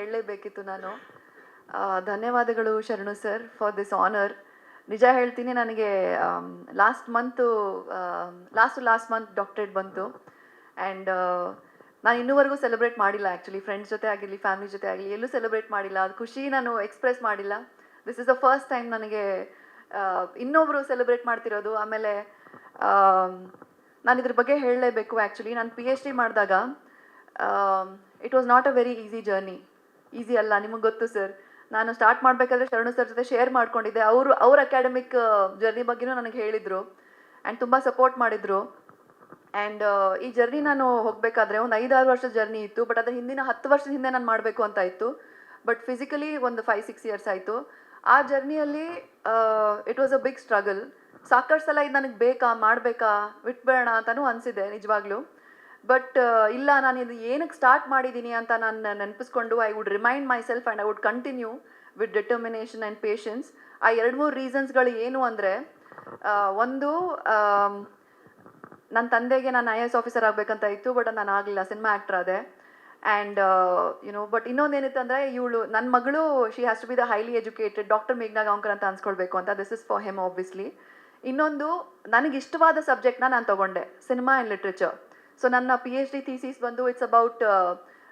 ಹೇಳಲೇಬೇಕಿತ್ತು ನಾನು. ಧನ್ಯವಾದಗಳು ಶರಣು ಸರ್ ಫಾರ್ ದಿಸ್ ಆನರ್. ನಿಜ ಹೇಳ್ತೀನಿ, ನನಗೆ ಲಾಸ್ಟ್ ಮಂತ್ ಡಾಕ್ಟರೇಟ್ ಬಂತು. ಆ್ಯಂಡ್ ನಾನು ಇನ್ನೂವರೆಗೂ ಸೆಲೆಬ್ರೇಟ್ ಮಾಡಿಲ್ಲ. ಆ್ಯಕ್ಚುಲಿ ಫ್ರೆಂಡ್ಸ್ ಜೊತೆ ಆಗಿರಲಿ, ಫ್ಯಾಮಿಲಿ ಜೊತೆ ಆಗಲಿ, ಎಲ್ಲೂ ಸೆಲೆಬ್ರೇಟ್ ಮಾಡಿಲ್ಲ. ಅದು ಖುಷಿ ನಾನು ಎಕ್ಸ್ಪ್ರೆಸ್ ಮಾಡಿಲ್ಲ. This is the first time ನನಗೆ ಇನ್ನೊಬ್ಬರು ಸೆಲೆಬ್ರೇಟ್ ಮಾಡ್ತಿರೋದು. ಆಮೇಲೆ ನಾನು ಇದ್ರ ಬಗ್ಗೆ ಹೇಳಲೇಬೇಕು. ಆ್ಯಕ್ಚುಲಿ ನಾನು PhD ಮಾಡಿದಾಗ it was not a very easy journey. Easy ಅಲ್ಲ, ನಿಮಗೆ ಗೊತ್ತು ಸರ್. ನಾನು ಸ್ಟಾರ್ಟ್ ಮಾಡಬೇಕಾದ್ರೆ ಶರಣು ಸರ್ ಜೊತೆ ಶೇರ್ ಮಾಡ್ಕೊಂಡಿದ್ದೆ. ಅವ್ರ ಅಕಾಡೆಮಿಕ್ ಜರ್ನಿ ಬಗ್ಗೆನೂ ನನಗೆ ಹೇಳಿದರು ಆ್ಯಂಡ್ ತುಂಬ ಸಪೋರ್ಟ್ ಮಾಡಿದರು. ಆ್ಯಂಡ್ ಈ ಜರ್ನಿ ನಾನು ಹೋಗಬೇಕಾದ್ರೆ ಒಂದು 5-6 ವರ್ಷದ ಜರ್ನಿ ಇತ್ತು. ಬಟ್ ಅದ್ರ ಹಿಂದಿನ 10 ವರ್ಷದ ಹಿಂದೆ ನಾನು ಮಾಡಬೇಕು ಅಂತ ಇತ್ತು. ಬಟ್ ಫಿಸಿಕಲಿ ಒಂದು 5-6 ಇಯರ್ಸ್ ಆಯಿತು. ಆ ಜರ್ನಿಯಲ್ಲಿ it was a big struggle. ಸಾಕಷ್ಟು ಸಲ ಇದು ನನಗೆ ಬೇಕಾ, ಮಾಡಬೇಕಾ, ಬಿಟ್ಬೇಡ ಅಂತಲೂ ಅನಿಸಿದೆ ನಿಜವಾಗ್ಲೂ. ಬಟ್ ಇಲ್ಲ, ನಾನು ಇದು ಏನಕ್ಕೆ ಸ್ಟಾರ್ಟ್ ಮಾಡಿದ್ದೀನಿ ಅಂತ ನಾನು ನೆನಪಿಸ್ಕೊಂಡು I would remind myself and I would continue with determination and patience. ಆ 2-3 ರೀಸನ್ಸ್ಗಳು ಏನು ಅಂದರೆ, ಒಂದು, ನನ್ನ ತಂದೆಗೆ ನಾನು IAS ಆಫೀಸರ್ ಆಗಬೇಕಂತ ಇತ್ತು. ಬಟ್ ನಾನು ಆಗಲಿಲ್ಲ, ಸಿನಿಮಾ ಆ್ಯಕ್ಟರ್ ಆದೆ. ಆ್ಯಂಡ್ ಬಟ್ ಇನ್ನೊಂದೇನಿತ್ತು ಅಂದರೆ, ನನ್ನ ಮಗಳು she has to be the highly educated doctor ಮೇಘ್ನಾ ಗಾಂವ್ಕರ್ ಅಂತ ಅನ್ಸ್ಕೊಳ್ಬೇಕು ಅಂತ. This is for them obviously. ಇನ್ನೊಂದು, ನನಗಿಷ್ಟವಾದ ಸಬ್ಜೆಕ್ಟ್ನ ನಾನು ತೊಗೊಂಡೆ, ಸಿನಿಮಾ ಆ್ಯಂಡ್ ಲಿಟ್ರೇಚರ್. ಸೊ ನನ್ನ PhD ಥೀಸಿಸ್ ಬಂದು ಇಟ್ಸ್ ಅಬೌಟ್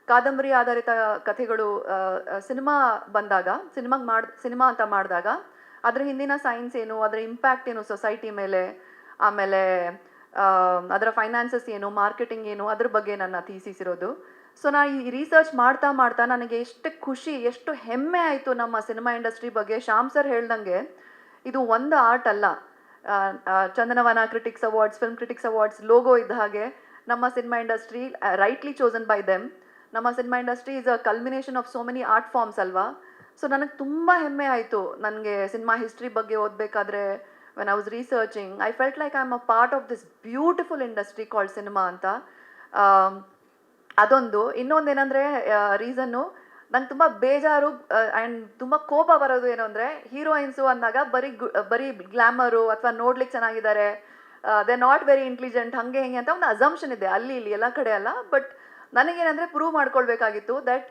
ಕಾದಂಬರಿ ಆಧಾರಿತ ಕಥೆಗಳು. ಸಿನಿಮಾ ಅಂತ ಮಾಡಿದಾಗ ಅದ್ರ ಹಿಂದಿನ ಸೈನ್ಸ್ ಏನು, ಅದರ ಇಂಪ್ಯಾಕ್ಟ್ ಏನು ಸೊಸೈಟಿ ಮೇಲೆ, ಆಮೇಲೆ ಅದರ ಫೈನಾನ್ಸಸ್ ಏನು, ಮಾರ್ಕೆಟಿಂಗ್ ಏನು, ಅದ್ರ ಬಗ್ಗೆ ನನ್ನ ಥೀಸಿಸ್ ಇರೋದು. ಸೊ ನಾನು ಈ ರಿಸರ್ಚ್ ಮಾಡ್ತಾ ನನಗೆ ಎಷ್ಟು ಖುಷಿ, ಎಷ್ಟು ಹೆಮ್ಮೆ ಆಯಿತು ನಮ್ಮ ಸಿನಿಮಾ ಇಂಡಸ್ಟ್ರಿ ಬಗ್ಗೆ. ಶ್ಯಾಮ್ ಸರ್ ಹೇಳ್ದಂಗೆ ಇದು ಒಂದು ಆರ್ಟ್ ಅಲ್ಲ. Chandanavana critics awards, film critics awards logo ಇದ್ದ ಹಾಗೆ ನಮ್ಮ cinema industry rightly chosen by them. ನಮ್ಮ cinema industry is a culmination of so many art forms ಅಲ್ವಾ. ಸೊ ನನಗೆ ತುಂಬ ಹೆಮ್ಮೆ ಆಯಿತು. ನನಗೆ ಸಿನಿಮಾ ಹಿಸ್ಟ್ರಿ ಬಗ್ಗೆ ಓದಬೇಕಾದ್ರೆ, when I was researching, I felt like I am a part of this beautiful industry called cinema ಅಂತ. ಅದೊಂದು. ಇನ್ನೊಂದೇನೆಂದರೆ ರೀಸನ್ನು, ನಂಗೆ ತುಂಬ ಬೇಜಾರು ಆ್ಯಂಡ್ ತುಂಬ ಕೋಪ ಬರೋದು ಏನು ಅಂದರೆ, ಹೀರೋಯಿನ್ಸು ಅಂದಾಗ ಬರೀ ಗ್ಲ್ಯಾಮರು ಅಥವಾ ನೋಡ್ಲಿಕ್ಕೆ ಚೆನ್ನಾಗಿದ್ದಾರೆ, ದೇ ನಾಟ್ ವೆರಿ ಇಂಟೆಲಿಜೆಂಟ್, ಹಾಗೆ ಹಿಂಗೆ ಅಂತ ಒಂದು ಅಸಂಪ್ಷನ್ ಇದೆ ಅಲ್ಲಿ ಇಲ್ಲಿ ಎಲ್ಲ ಕಡೆ ಅಲ್ಲ. ಬಟ್ ನನಗೇನೆಂದರೆ ಪ್ರೂವ್ ಮಾಡ್ಕೊಳ್ಬೇಕಾಗಿತ್ತು that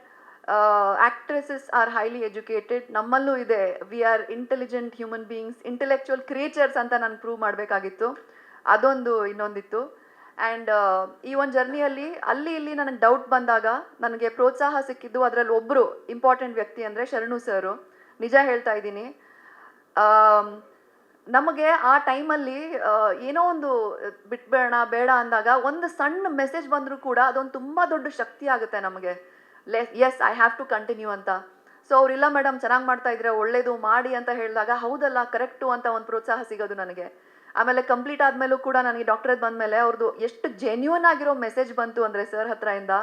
actresses are highly educated. ನಮ್ಮಲ್ಲೂ ಇದೆ, we are intelligent human beings, intellectual creatures ಅಂತ ನಾನು ಪ್ರೂವ್ ಮಾಡಬೇಕಾಗಿತ್ತು. ಅದೊಂದು ಇನ್ನೊಂದಿತ್ತು. ಆ್ಯಂಡ್ ಈ ಒಂದು ಜರ್ನಿಯಲ್ಲಿ ಅಲ್ಲಿ ಇಲ್ಲಿ ನನಗೆ ಡೌಟ್ ಬಂದಾಗ ನನಗೆ ಪ್ರೋತ್ಸಾಹ ಸಿಕ್ಕಿದ್ದು ಅದರಲ್ಲಿ ಒಬ್ಬರು ಇಂಪಾರ್ಟೆಂಟ್ ವ್ಯಕ್ತಿ ಅಂದರೆ ಶರಣು ಸರು. ನಿಜ ಹೇಳ್ತಾ ಇದ್ದೀನಿ. ನಮಗೆ ಆ ಟೈಮಲ್ಲಿ ಏನೋ ಒಂದು ಬಿಟ್ಬೇಡ ಬೇಡ ಅಂದಾಗ ಒಂದು ಸಣ್ಣ ಮೆಸೇಜ್ ಬಂದರೂ ಕೂಡ ಅದೊಂದು ತುಂಬ ದೊಡ್ಡ ಶಕ್ತಿ ಆಗುತ್ತೆ ನಮಗೆ. Yes, I have to continue ಅಂತ. ಸೊ ಅವರಿಲ್ಲ ಮೇಡಮ್ ಚೆನ್ನಾಗಿ ಮಾಡ್ತಾ ಇದ್ರೆ ಒಳ್ಳೇದು ಮಾಡಿ ಅಂತ ಹೇಳಿದಾಗ, ಹೌದಲ್ಲ ಕರೆಕ್ಟು ಅಂತ ಒಂದು ಪ್ರೋತ್ಸಾಹ ಸಿಗೋದು ನನಗೆ. ಆಮೇಲೆ ಕಂಪ್ಲೀಟ್ ಆದಮೇಲೂ ಕೂಡ ನನಗೆ ಡಾಕ್ಟರೇಟ್ ಬಂದಮೇಲೆ ಅವ್ರದ್ದು ಎಷ್ಟು ಜೆನ್ಯೂನ್ ಆಗಿರೋ ಮೆಸೇಜ್ ಬಂತು ಅಂದರೆ ಸರ್ ಹತ್ರದಿಂದ,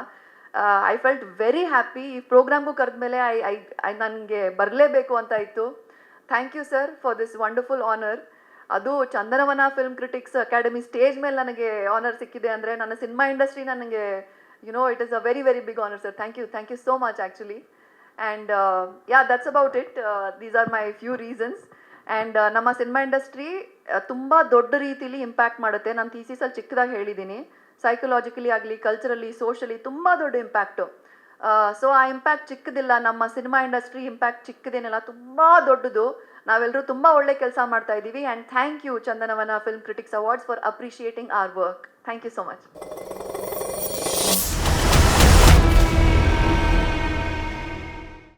ಐ ಫೆಲ್ಟ್ ವೆರಿ ಹ್ಯಾಪಿ. ಈ ಪ್ರೋಗ್ರಾಮ್ಗೂ ಕರೆದ್ಮೇಲೆ ನನಗೆ ಬರಲೇಬೇಕು ಅಂತ ಇತ್ತು. Thank you sir for this wonderful honour. ಅದು Chandanavana film critics academy stage ಮೇಲೆ ನನಗೆ ಆನರ್ ಸಿಕ್ಕಿದೆ ಅಂದರೆ, ನನ್ನ ಸಿನಿಮಾ ಇಂಡಸ್ಟ್ರಿ ನನಗೆ it is a very very big honour sir. Thank you so much actually. And that's about it. These are my few reasons. And ನಮ್ಮ cinema industry ತುಂಬ ದೊಡ್ಡ ರೀತಿಲಿ ಇಂಪ್ಯಾಕ್ಟ್ ಮಾಡುತ್ತೆ. ನಾನು ಥೀಸಿಸಲ್ಲಿ ಚಿಕ್ಕದಾಗಿ ಹೇಳಿದ್ದೀನಿ. ಸೈಕಲಾಜಿಕಲಿ ಆಗಲಿ, ಕಲ್ಚರಲಿ, ಸೋಷಲಿ ತುಂಬ ದೊಡ್ಡ ಇಂಪ್ಯಾಕ್ಟು. ಸೊ ಆ ಇಂಪ್ಯಾಕ್ಟ್ ಚಿಕ್ಕದಿಲ್ಲ. ನಮ್ಮ ಸಿನಿಮಾ ಇಂಡಸ್ಟ್ರಿ ಇಂಪ್ಯಾಕ್ಟ್ ಚಿಕ್ಕದೇನಿಲ್ಲ, ತುಂಬ ದೊಡ್ಡದು. ನಾವೆಲ್ಲರೂ ತುಂಬ ಒಳ್ಳೆ ಕೆಲಸ ಮಾಡ್ತಾ ಇದ್ದೀವಿ. And thank you Chandanavana film critics awards for appreciating our work. Thank you so much.